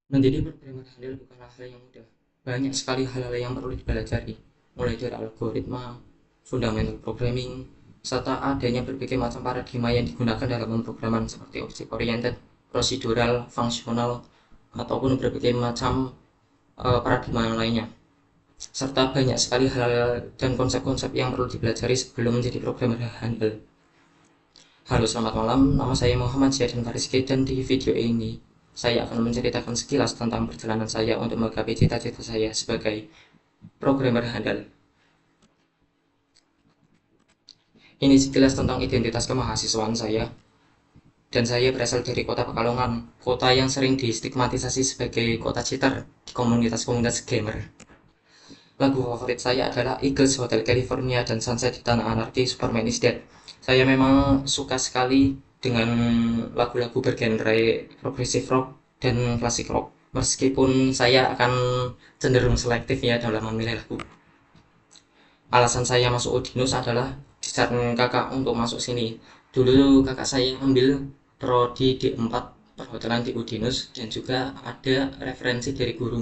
Menjadi programmer handal bukanlah hal yang mudah. Banyak sekali hal-hal yang perlu dipelajari, mulai dari algoritma, fundamental programming, serta adanya berbagai macam paradigma yang digunakan dalam pemrograman seperti object oriented, procedural, fungsional, ataupun berbagai macam paradigma yang lainnya. Serta banyak sekali hal-hal dan konsep-konsep yang perlu dipelajari sebelum menjadi programmer handal. Halo, selamat malam. Nama saya Muhammad Ziadan Fariski dan di video ini saya akan menceritakan sekilas tentang perjalanan saya untuk menggapai cita-cita saya sebagai programmer handal. Ini sekilas tentang identitas kemahasiswaan saya. Dan saya berasal dari kota Pekalongan, kota yang sering distigmatisasi sebagai kota cheater di komunitas-komunitas gamer. Lagu favorit saya adalah Eagles, Hotel California, dan Sunset di Tanah Anarki, Superman is Dead. Saya memang suka sekali dengan lagu-lagu bergenre progressive rock dan classic rock. Meskipun saya akan cenderung selektif ya dalam memilih lagu. Alasan saya masuk Udinus adalah disaran kakak untuk masuk sini. Dulu kakak saya ambil prodi D4 perhotelan di Udinus dan juga ada referensi dari guru.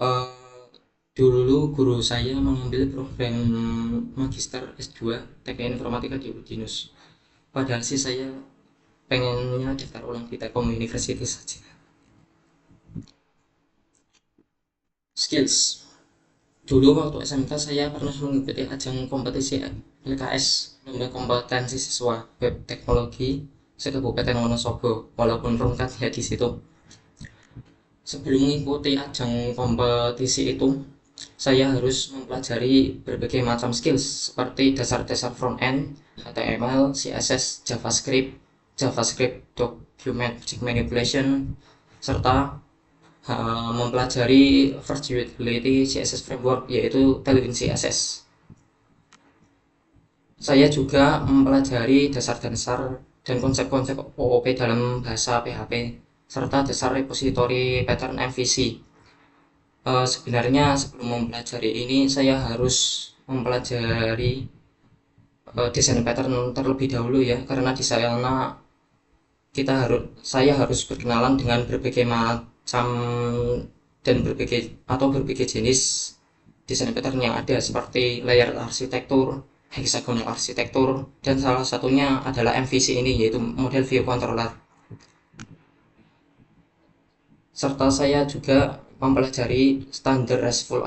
Eh, Dulu guru saya mengambil program Magister S2 Teknik Informatika di Udinus. Padahal sih saya pengennya daftar ulang di Telkom University saja. Skills. Dulu waktu SMK saya pernah mengikuti ajang kompetisi LKS, Lomba Kompetensi Siswa Web Teknologi se-Kabupaten Wonosobo, walaupun perungkat ya di situ. Sebelum mengikuti ajang kompetisi itu, saya harus mempelajari berbagai macam skills seperti dasar-dasar front-end, HTML, CSS, JavaScript, Document Manipulation, serta mempelajari Virtuality CSS Framework, yaitu Tailwind CSS. Saya juga mempelajari dasar-dasar dan konsep-konsep OOP dalam bahasa PHP, serta dasar repository pattern MVC. Sebenarnya sebelum mempelajari ini saya harus mempelajari desain pattern terlebih dahulu ya, karena di sana saya harus berkenalan dengan berbagai macam dan berbagai jenis desain pattern yang ada seperti layer arsitektur, hexagonal arsitektur, dan salah satunya adalah MVC ini, yaitu model view controller. Serta saya juga mempelajari standar RESTful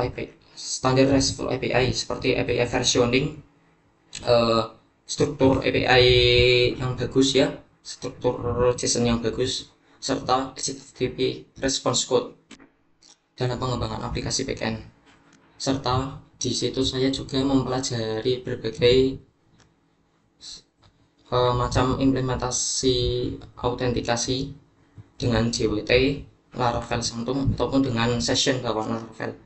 API seperti API versioning, eh, struktur API yang bagus ya, struktur JSON yang bagus, serta HTTP response code dalam pengembangan aplikasi backend. Serta di situ saya juga mempelajari berbagai macam implementasi autentikasi dengan JWT, Laravel Sanctum, ataupun dengan session bawaan Laravel.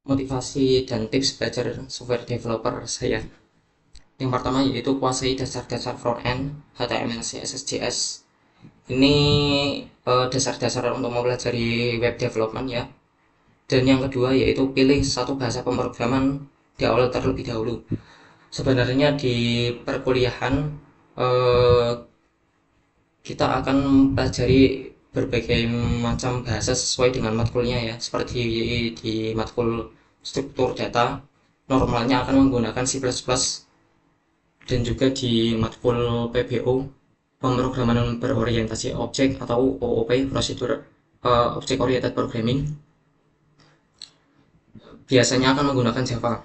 Motivasi dan tips belajar software developer saya. Yang pertama yaitu kuasai dasar-dasar front-end, HTML, CSS, JS. Ini dasar-dasar untuk mempelajari web development ya. Dan yang kedua yaitu pilih satu bahasa pemrograman di awal terlebih dahulu. Sebenarnya di perkuliahan eh, kita akan mempelajari berbagai macam bahasa sesuai dengan matkulnya ya. Seperti di matkul struktur data, normalnya akan menggunakan C++, dan juga di matkul PBO, pemrograman berorientasi objek atau OOP, prosedur Object Oriented Programming, biasanya akan menggunakan Java.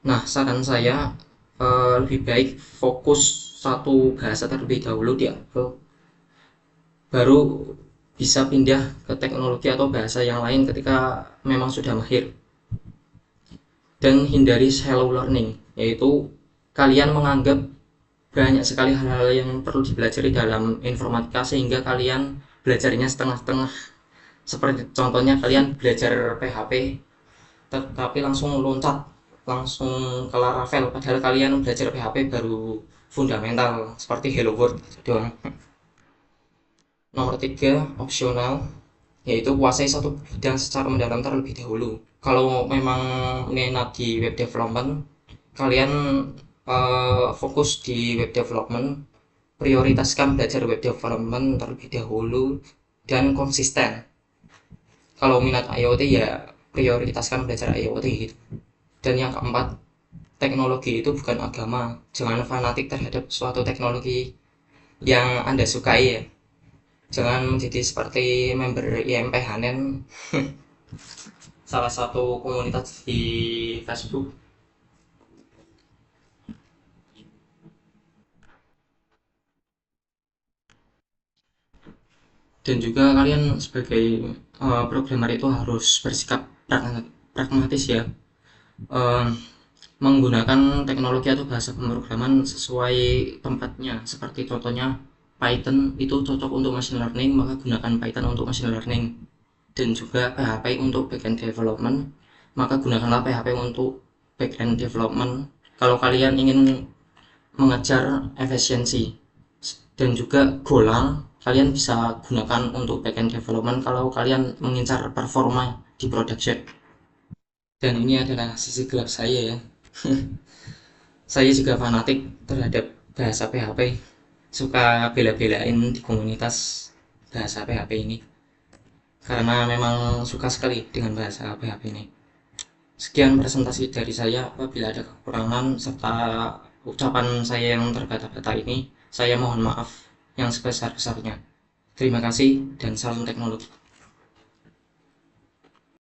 Nah, saran saya lebih baik fokus satu bahasa terlebih dahulu di awal, baru bisa pindah ke teknologi atau bahasa yang lain ketika memang sudah mahir. Dan hindari shallow learning, yaitu kalian menganggap banyak sekali hal-hal yang perlu dipelajari dalam informatika sehingga kalian belajarnya setengah-setengah. Seperti contohnya kalian belajar PHP tetapi langsung loncat langsung ke Laravel, padahal kalian belajar PHP baru fundamental seperti Hello World doang. Nomor 3, opsional, yaitu kuasai satu bidang secara mendalam terlebih dahulu. Kalau memang minat di web development, kalian fokus di web development prioritaskan belajar web development terlebih dahulu dan konsisten. Kalau minat IoT ya prioritaskan belajar IoT gitu. Dan yang keempat, teknologi itu bukan agama. Jangan fanatik terhadap suatu teknologi yang Anda sukai ya. Jangan menjadi seperti member IMP Hanen, salah satu komunitas di Facebook. Dan juga kalian sebagai programmer itu harus bersikap pragmatis ya. Eh, Menggunakan teknologi atau bahasa pemrograman sesuai tempatnya. Seperti contohnya Python itu cocok untuk machine learning, maka gunakan Python untuk machine learning. Dan juga PHP untuk backend development, maka gunakanlah PHP untuk backend development kalau kalian ingin mengejar efisiensi. Dan juga Golang kalian bisa gunakan untuk backend development kalau kalian mengincar performa di production. Dan ini adalah sisi gelap saya ya. Saya juga fanatik terhadap bahasa PHP, suka bela-belain di komunitas bahasa PHP ini karena memang suka sekali dengan bahasa PHP ini. Sekian presentasi dari saya. Apabila ada kekurangan serta ucapan saya yang terbata-bata ini, saya mohon maaf yang sebesar-besarnya. Terima kasih dan salam teknologi.